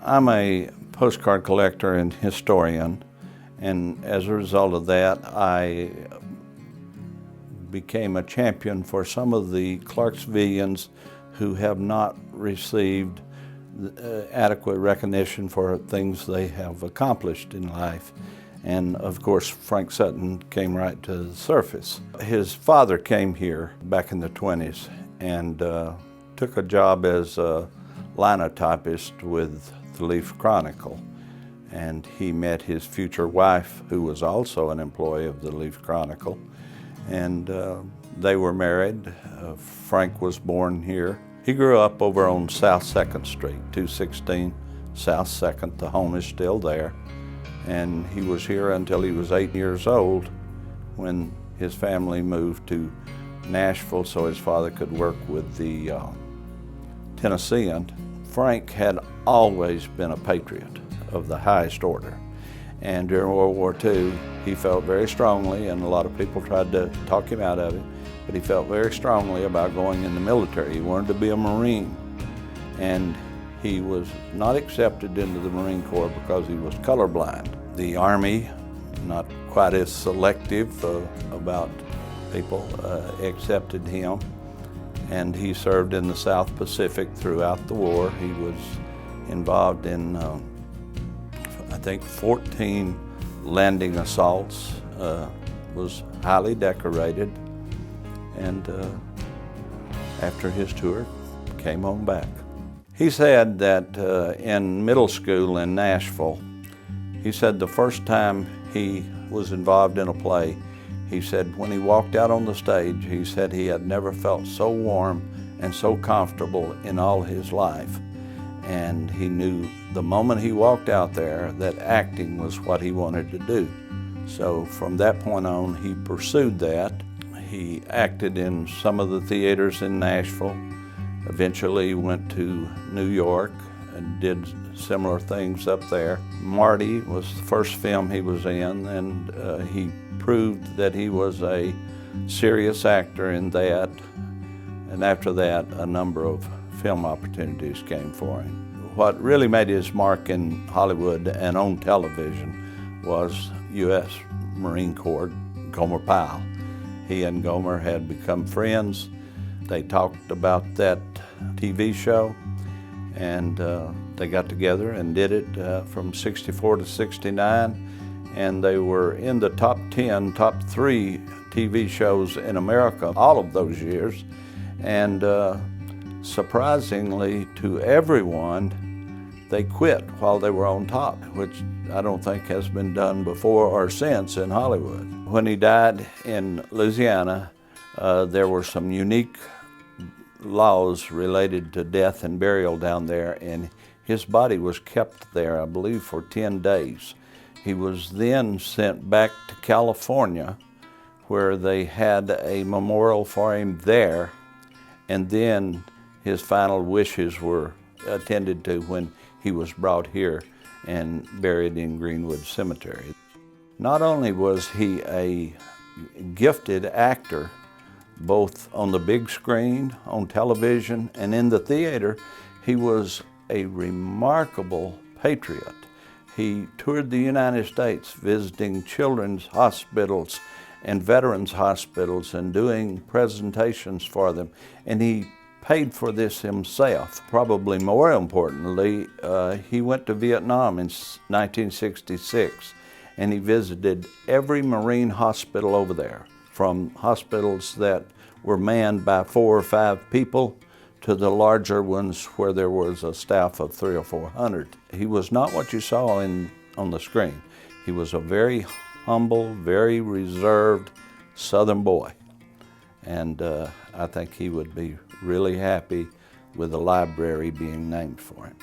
I'm a postcard collector and historian, and as a result of that, I became a champion for some of the Clarksvillians who have not received adequate recognition for things they have accomplished in life. And of course, Frank Sutton came right to the surface. His father came here back in the 20s and took a job as a linotypist with the Leaf Chronicle. And he met his future wife, who was also an employee of the Leaf Chronicle. And they were married. Frank was born here. He grew up over on South 2nd Street, 216 South 2nd. The home is still there. And he was here until he was 8 years old when his family moved to Nashville so his father could work with the Tennessean. Frank had always been a patriot of the highest order. And during World War II, he felt very strongly, and a lot of people tried to talk him out of it, but he felt very strongly about going in the military. He wanted to be a Marine. And he was not accepted into the Marine Corps because he was colorblind. The Army, not quite as selective about people, accepted him. And he served in the South Pacific throughout the war. He was involved in, I think, 14 landing assaults, was highly decorated, and after his tour, came home back. He said that in middle school in Nashville, he said the first time he was involved in a play, he said when he walked out on the stage, he said he had never felt so warm and so comfortable in all his life. And he knew the moment he walked out there that acting was what he wanted to do. So from that point on, he pursued that. He acted in some of the theaters in Nashville, eventually went to New York and did similar things up there. Marty was the first film he was in, and he proved that he was a serious actor in that. And after that, a number of film opportunities came for him. What really made his mark in Hollywood and on television was U.S. Marine Corps, Gomer Pyle. He and Gomer had become friends. They talked about that TV show, and they got together and did it from 64 to 69, and they were in the top 10, top 3 TV shows in America all of those years. And surprisingly to everyone, they quit while they were on top, which I don't think has been done before or since in Hollywood. When he died in Louisiana, there were some unique laws related to death and burial down there, and his body was kept there, I believe, for 10 days. He was then sent back to California, where they had a memorial for him there, and then his final wishes were attended to when he was brought here and buried in Greenwood Cemetery. Not only was he a gifted actor, both on the big screen, on television, and in the theater, he was a remarkable patriot. He toured the United States visiting children's hospitals and veterans hospitals and doing presentations for them, and he paid for this himself. Probably more importantly, he went to Vietnam in 1966, and he visited every Marine hospital over there, from hospitals that were manned by 4 or 5 people to the larger ones where there was a staff of 300 or 400. He was not what you saw on the screen. He was a very humble, very reserved Southern boy. And I think he would be really happy with the library being named for him.